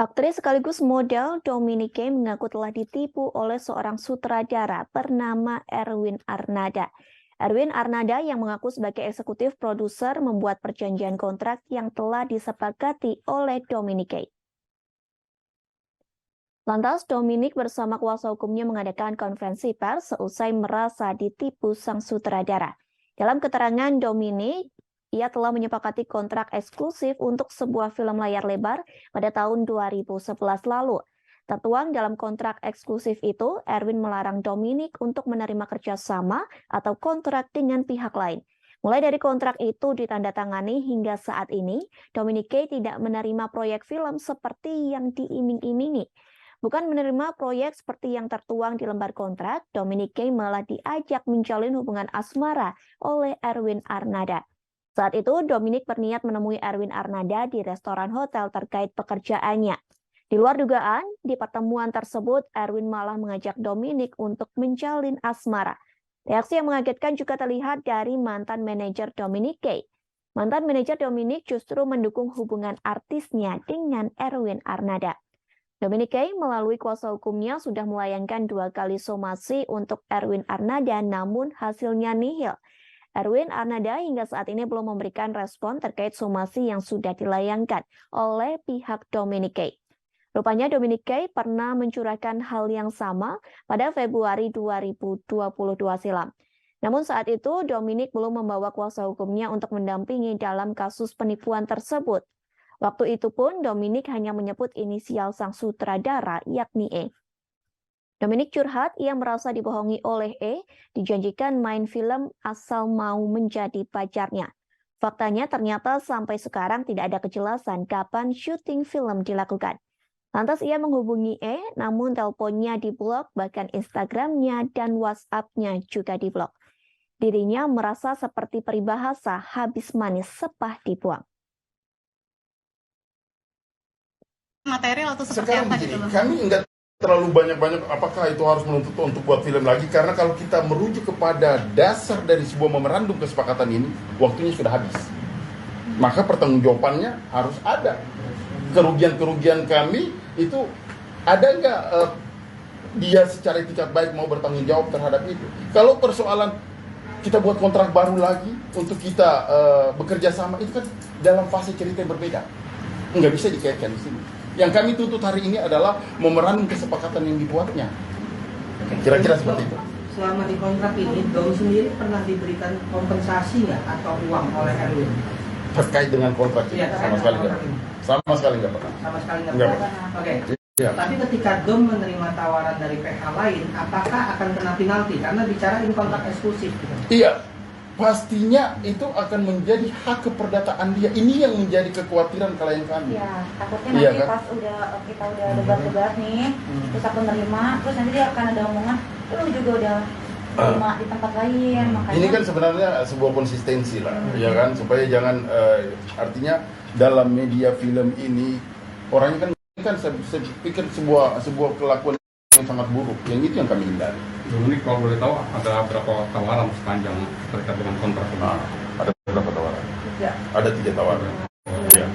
Aktris sekaligus model Dominique Kay mengaku telah ditipu oleh seorang sutradara bernama Erwin Arnada. Erwin Arnada yang mengaku sebagai eksekutif produser membuat perjanjian kontrak yang telah disepakati oleh Dominique Kay. Lantas Dominique bersama kuasa hukumnya mengadakan konferensi pers seusai merasa ditipu sang sutradara. Dalam keterangan Dominique, ia telah menyepakati kontrak eksklusif untuk sebuah film layar lebar pada tahun 2011 lalu. Tertuang dalam kontrak eksklusif itu, Erwin melarang Dominique untuk menerima kerjasama atau kontrak dengan pihak lain. Mulai dari kontrak itu ditandatangani hingga saat ini, Dominique Kay tidak menerima proyek film seperti yang diiming-imingi. Bukan menerima proyek seperti yang tertuang di lembar kontrak, Dominique Kay malah diajak menjalin hubungan asmara oleh Erwin Arnada. Saat itu, Dominique berniat menemui Erwin Arnada di restoran hotel terkait pekerjaannya. Di luar dugaan, di pertemuan tersebut, Erwin malah mengajak Dominique untuk menjalin asmara. Reaksi yang mengagetkan juga terlihat dari mantan manajer Dominique Kay. Mantan manajer Dominique justru mendukung hubungan artisnya dengan Erwin Arnada. Dominique Kay melalui kuasa hukumnya sudah melayangkan 2 kali somasi untuk Erwin Arnada, namun hasilnya nihil. Erwin Arnada hingga saat ini belum memberikan respon terkait somasi yang sudah dilayangkan oleh pihak Dominique Kay. Rupanya Dominique Kay pernah mencurahkan hal yang sama pada Februari 2022 silam. Namun saat itu Dominique belum membawa kuasa hukumnya untuk mendampingi dalam kasus penipuan tersebut. Waktu itu pun Dominique hanya menyebut inisial sang sutradara yakni E. Dominique curhat ia merasa dibohongi oleh E, dijanjikan main film asal mau menjadi pacarnya. Faktanya ternyata sampai sekarang tidak ada kejelasan kapan syuting film dilakukan. Lantas ia menghubungi E, namun teleponnya diblok, bahkan Instagramnya dan WhatsApp-nya juga diblok. Dirinya merasa seperti peribahasa habis manis sepah dibuang. Material atau seperti Sekarang apa begini, gitu? kami enggak terlalu banyak apakah itu harus menuntut untuk buat film lagi, karena kalau kita merujuk kepada dasar dari sebuah memorandum kesepakatan ini, waktunya sudah habis. Maka pertanggungjawabannya harus ada. Kerugian kami itu ada nggak dia secara etikat baik mau bertanggung jawab terhadap itu. Kalau persoalan kita buat kontrak baru lagi untuk kita bekerja sama, itu kan dalam fase cerita yang berbeda, nggak bisa dikaitkan di sini. Yang kami tuntut hari ini adalah memorandum kesepakatan yang dibuatnya. Kira-kira seperti itu. Selama di kontrak ini, Dom sendiri pernah diberikan kompensasi nggak atau uang oleh Erwin? Terkait dengan kontrak ini, Ya, sama sekali nggak. Sama sekali nggak pernah. Sama sekali nggak Nggak pernah. Oke. Ya. Tapi ketika Dom menerima tawaran dari PH lain, apakah akan kena penalti? Karena bicara ini kontrak eksklusif. Gitu. Iya, pastinya itu akan menjadi hak keperdataan dia. Ini yang menjadi kekhawatiran klien kami. Iya, takutnya Iya, nanti kan? pas kita udah debat-debat nih, terus aku nerima, terus nanti dia akan ada omongan, lu juga udah terima di tempat lain, makanya. Ini kan sebenarnya sebuah konsistensi lah, ya kan, supaya jangan artinya dalam media film ini orangnya kan saya pikir sebuah kelakuan yang sangat buruk. Yang itu yang kami hindari. Ini kalau boleh tahu ada berapa tawaran sepanjang terkait dengan kontrak ini? Ada berapa tawaran? Tiga. Ada 3 tawaran. Iya.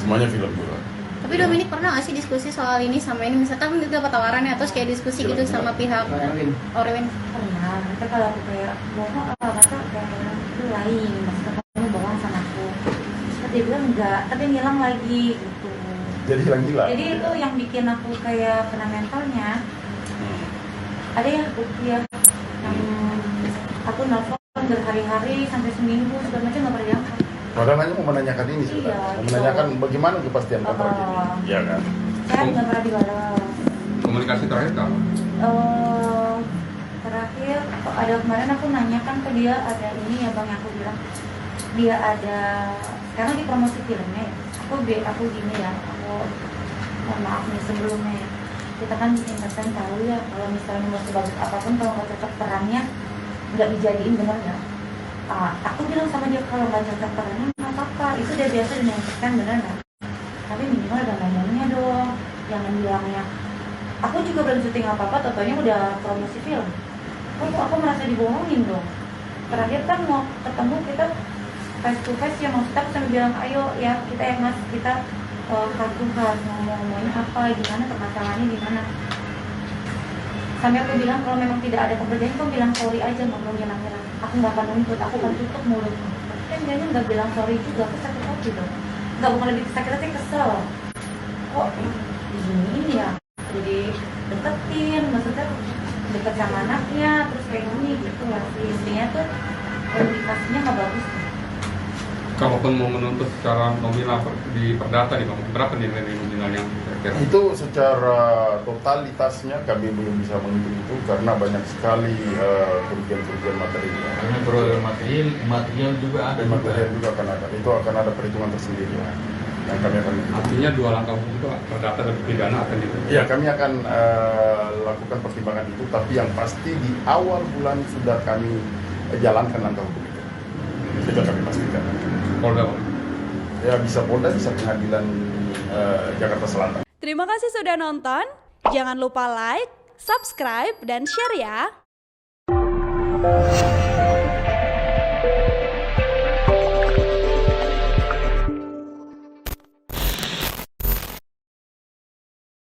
Semuanya film juga. Tapi Dominique pernah nggak sih diskusi soal ini sama ini? Misalkan itu dapat tawarannya, terus kayak diskusi gitu sama pihak Erwin. Erwin. Pernah, mereka kalau aku kayak bohong, mereka kayak itu lain, maksudnya kamu bohong sama aku. Terus dia bilang enggak, tapi ngilang lagi gitu. Jadi gila. Jadi itu yang bikin aku kayak kena mentalnya. Ada yang dia yang aku nelfon berhari-hari sampai seminggu segala macam nggak pernah diangkat. Padahal hanya mau menanyakan ini sebenarnya, Iya, mau menanyakan bagaimana kepastian kontrak ini, ya kan? Saya nggak pernah dibalas. Komunikasi terakhir kapan? Terakhir ada kemarin aku nanyakan ke dia, ada ini ya bang, aku bilang dia ada sekarang di promosi filmnya ya. Aku gini ya, aku mohon maaf nih sebelumnya ya. Kita kan independen tahu ya, kalau misalnya mau sebagus apapun kalau nggak cocok perannya nggak dijadiin, bener nggak? Aku bilang sama dia kalau nggak cocok perannya nggak apa-apa, itu dia biasa dinyanyikan, bener nggak? Tapi minimal ada ngomongnya dong, jangan bilangnya aku juga belum syuting apa-apa, totonya udah promosi film. Aku merasa dibohongin dong. Terakhir kan mau ketemu kita face to face ya, maksudnya aku sambil bilang ayo ya kita ya mas, kita heart to heart ngomong apa, gimana permasalahannya di mana. Sampai aku bilang kalau memang tidak ada pekerjaan, kau bilang sorry aja, ngomongnya nanya. Aku nggak akan nuntut, aku akan tutup mulut. Kan dia nggak bilang sorry juga, aku sakit hati dong. Nggak, bukan lebih sakit hati, kesel. Kok diginiin ya? Jadi deketin, maksudnya deket sama anaknya, terus kayak gini gitu lah. Intinya tuh komunikasinya nggak bagus. Kalaupun mau menuntut secara nominal di perdata nih Bang, berapa nilai nominal yang kira-kira? Itu secara totalitasnya kami belum bisa menuntut itu karena banyak sekali kerugian-kerugian materi. Karena kerugian material juga ada. Material juga akan ada. Itu akan ada perhitungan tersendiri yang kami akan lakukan. Artinya 2 langkah hukum itu perdata dan pidana akan ditutup. Ya, kami akan lakukan pertimbangan itu, tapi yang pasti di awal bulan sudah kami jalankan langkah hukum itu. Itu kami pastikan. Polda Bang. Ya, bisa Polda, bisa Pengadilan Jakarta Selatan. Terima kasih sudah nonton. Jangan lupa like, subscribe, dan share ya.